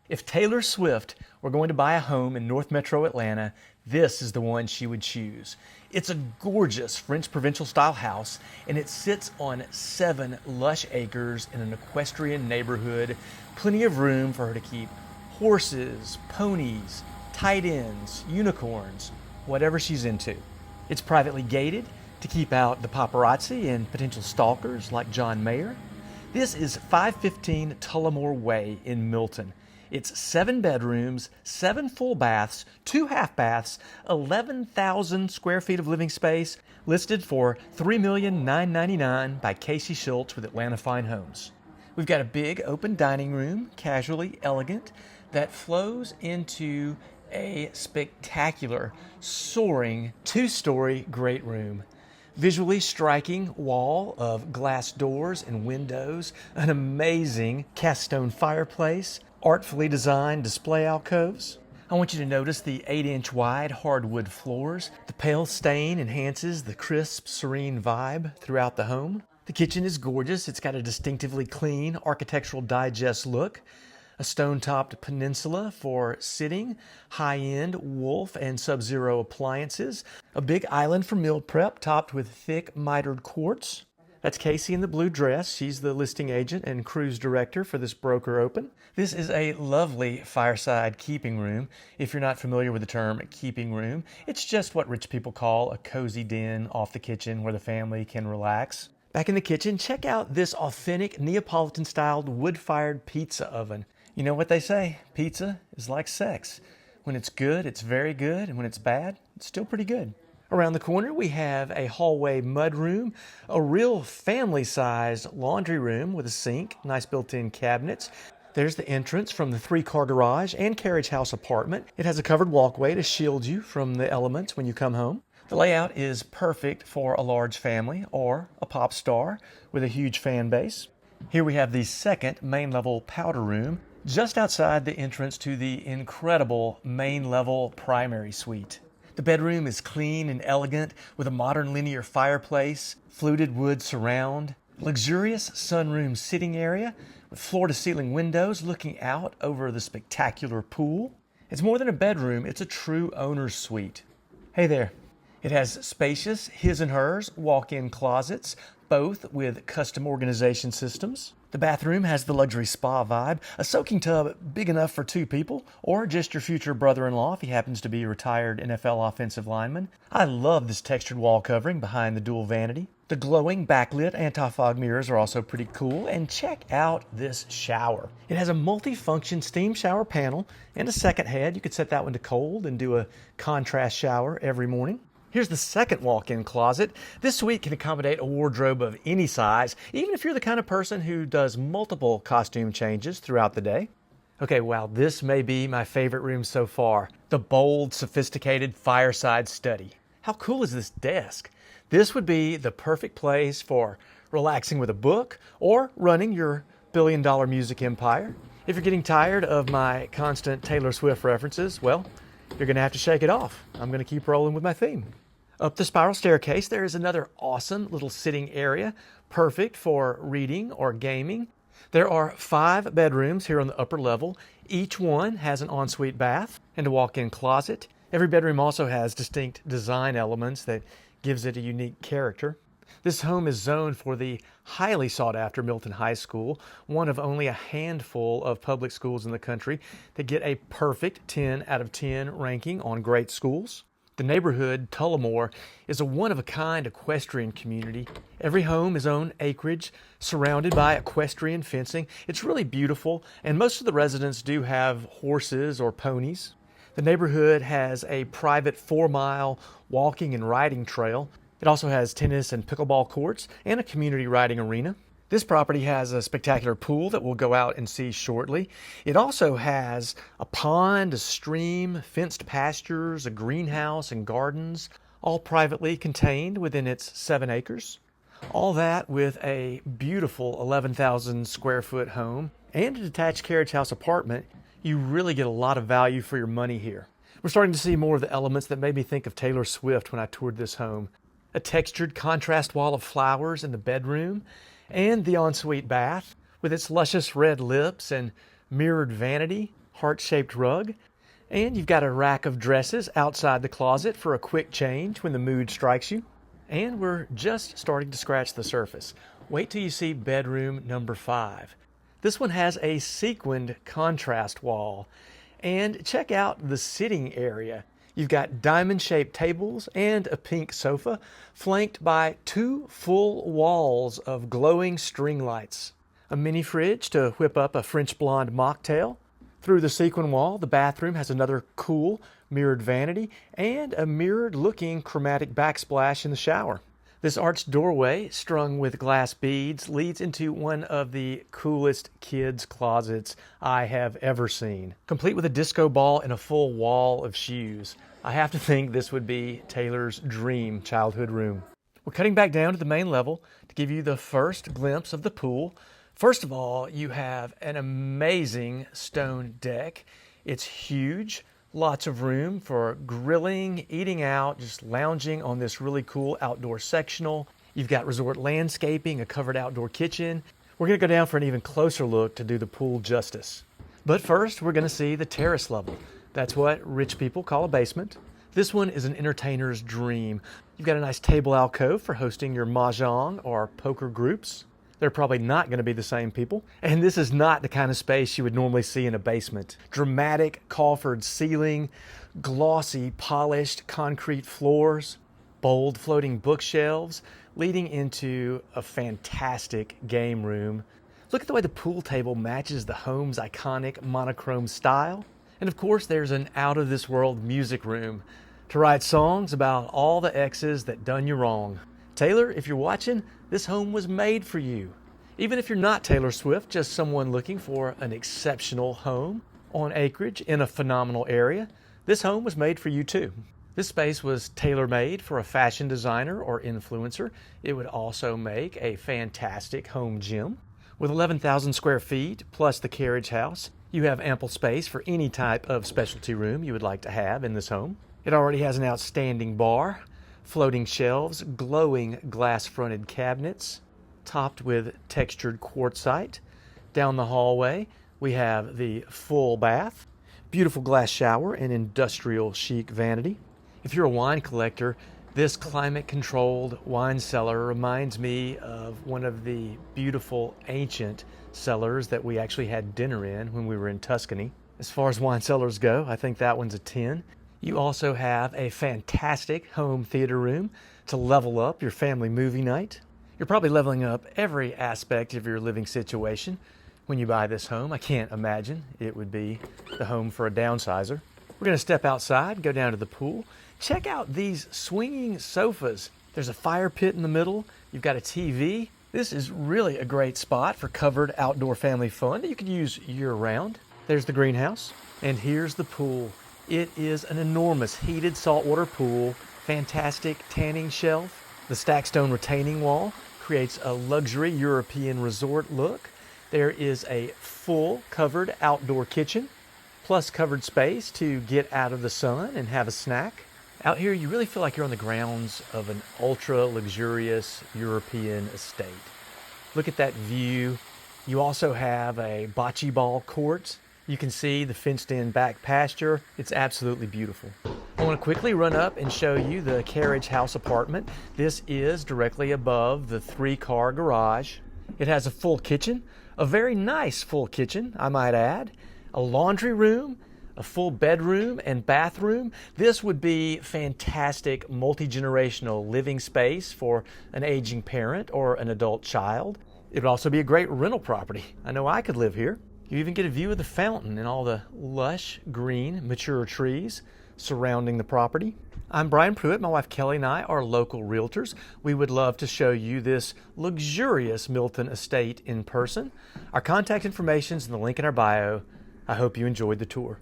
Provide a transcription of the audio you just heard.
If Taylor Swift were going to buy a home in North Metro Atlanta, this is the one she would choose. It's a gorgeous French provincial-style house, and it sits on 7 lush acres in an equestrian neighborhood. Plenty of room for her to keep horses, ponies, tight ends, unicorns, whatever she's into. It's privately gated to keep out the paparazzi and potential stalkers like John Mayer. This is 515 Tullamore Way in Milton. It's 7 bedrooms, 7 full baths, 2 half baths, 11,000 square feet of living space, listed for $3,999,000 by Casey Schultz with Atlanta Fine Homes. We've got a big open dining room, casually elegant, that flows into a spectacular, soaring 2-story great room. Visually striking wall of glass doors and windows, an amazing cast stone fireplace, artfully designed display alcoves. I want you to notice the 8-inch wide hardwood floors. The pale stain enhances the crisp, serene vibe throughout the home. The kitchen is gorgeous. It's got a distinctively clean Architectural Digest look. A stone-topped peninsula for sitting, high-end Wolf and Sub-Zero appliances, a big island for meal prep topped with thick mitered quartz. That's Casey in the blue dress. She's the listing agent and cruise director for this broker open. This is a lovely fireside keeping room. If you're not familiar with the term keeping room, it's just what rich people call a cozy den off the kitchen where the family can relax. Back in the kitchen, check out this authentic Neapolitan-styled wood-fired pizza oven. You know what they say, pizza is like sex. When it's good, it's very good, and when it's bad, it's still pretty good. Around the corner, we have a hallway mudroom, a real family-sized laundry room with a sink, nice built-in cabinets. There's the entrance from the 3-car garage and carriage house apartment. It has a covered walkway to shield you from the elements when you come home. The layout is perfect for a large family or a pop star with a huge fan base. Here we have the second main-level powder room, just outside the entrance to the incredible main-level primary suite. The bedroom is clean and elegant with a modern linear fireplace, fluted wood surround, luxurious sunroom sitting area with floor-to-ceiling windows looking out over the spectacular pool. It's more than a bedroom, it's a true owner's suite. Hey there. It has spacious his and hers walk-in closets, both with custom organization systems. The bathroom has the luxury spa vibe, a soaking tub big enough for 2 people, or just your future brother-in-law if he happens to be a retired NFL offensive lineman. I love this textured wall covering behind the dual vanity. The glowing backlit anti-fog mirrors are also pretty cool, and check out this shower. It has a multi-function steam shower panel and a second head. You could set that one to cold and do a contrast shower every morning. Here's the second walk-in closet. This suite can accommodate a wardrobe of any size, even if you're the kind of person who does multiple costume changes throughout the day. Okay, wow, this may be my favorite room so far. The bold, sophisticated fireside study. How cool is this desk? This would be the perfect place for relaxing with a book or running your billion-dollar music empire. If you're getting tired of my constant Taylor Swift references, well, you're going to have to shake it off. I'm going to keep rolling with my theme. Up the spiral staircase, there is another awesome little sitting area, perfect for reading or gaming. There are 5 bedrooms here on the upper level. Each one has an ensuite bath and a walk-in closet. Every bedroom also has distinct design elements that gives it a unique character. This home is zoned for the highly sought-after Milton High School, one of only a handful of public schools in the country that get a perfect 10 out of 10 ranking on great schools. The neighborhood, Tullamore, is a one-of-a-kind equestrian community. Every home is on acreage, surrounded by equestrian fencing. It's really beautiful, and most of the residents do have horses or ponies. The neighborhood has a private 4-mile walking and riding trail. It also has tennis and pickleball courts and a community riding arena. This property has a spectacular pool that we'll go out and see shortly. It also has a pond, a stream, fenced pastures, a greenhouse, and gardens, all privately contained within its 7 acres. All that with a beautiful 11,000 square foot home and a detached carriage house apartment. You really get a lot of value for your money here. We're starting to see more of the elements that made me think of Taylor Swift when I toured this home. A textured contrast wall of flowers in the bedroom, and the ensuite bath with its luscious red lips and mirrored vanity, heart-shaped rug. And you've got a rack of dresses outside the closet for a quick change when the mood strikes you. And we're just starting to scratch the surface. Wait till you see bedroom number 5. This one has a sequined contrast wall. And check out the sitting area. You've got diamond-shaped tables and a pink sofa, flanked by 2 full walls of glowing string lights. A mini fridge to whip up a French blonde mocktail. Through the sequin wall, the bathroom has another cool mirrored vanity and a mirrored-looking chromatic backsplash in the shower. This arched doorway, strung with glass beads, leads into one of the coolest kids' closets I have ever seen. Complete with a disco ball and a full wall of shoes. I have to think this would be Taylor's dream childhood room. We're cutting back down to the main level to give you the first glimpse of the pool. First of all, you have an amazing stone deck. It's huge. Lots of room for grilling, eating out, just lounging on this really cool outdoor sectional. You've got resort landscaping, a covered outdoor kitchen. We're going to go down for an even closer look to do the pool justice. But first, we're going to see the terrace level. That's what rich people call a basement. This one is an entertainer's dream. You've got a nice table alcove for hosting your mahjong or poker groups. They're probably not going to be the same people. And this is not the kind of space you would normally see in a basement. Dramatic coffered ceiling, glossy polished concrete floors, bold floating bookshelves, leading into a fantastic game room. Look at the way the pool table matches the home's iconic monochrome style. And of course, there's an out-of-this-world music room to write songs about all the exes that done you wrong. Taylor, if you're watching, this home was made for you. Even if you're not Taylor Swift, just someone looking for an exceptional home on acreage in a phenomenal area, this home was made for you too. This space was tailor-made for a fashion designer or influencer. It would also make a fantastic home gym. With 11,000 square feet plus the carriage house, you have ample space for any type of specialty room you would like to have in this home. It already has an outstanding bar, floating shelves, glowing glass-fronted cabinets, topped with textured quartzite. Down the hallway, we have the full bath, beautiful glass shower, and industrial chic vanity. If you're a wine collector, this climate-controlled wine cellar reminds me of one of the beautiful ancient cellars that we actually had dinner in when we were in Tuscany. As far as wine cellars go, I think that one's a 10. You also have a fantastic home theater room to level up your family movie night. You're probably leveling up every aspect of your living situation when you buy this home. I can't imagine it would be the home for a downsizer. We're going to step outside, go down to the pool. Check out these swinging sofas. There's a fire pit in the middle. You've got a TV. This is really a great spot for covered outdoor family fun that you could use year-round. There's the greenhouse, and here's the pool. It is an enormous heated saltwater pool, fantastic tanning shelf. The stacked stone retaining wall creates a luxury European resort look. There is a full covered outdoor kitchen, plus covered space to get out of the sun and have a snack. Out here, you really feel like you're on the grounds of an ultra-luxurious European estate. Look at that view. You also have a bocce ball court. You can see the fenced-in back pasture. It's absolutely beautiful. I want to quickly run up and show you the carriage house apartment. This is directly above the 3-car garage. It has a full kitchen, a very nice full kitchen, I might add, a laundry room, a full bedroom and bathroom. This would be fantastic multi-generational living space for an aging parent or an adult child. It would also be a great rental property. I know I could live here. You even get a view of the fountain and all the lush, green, mature trees surrounding the property. I'm Bryan Prewitt. My wife Kelly and I are local realtors. We would love to show you this luxurious Milton estate in person. Our contact information is in the link in our bio. I hope you enjoyed the tour.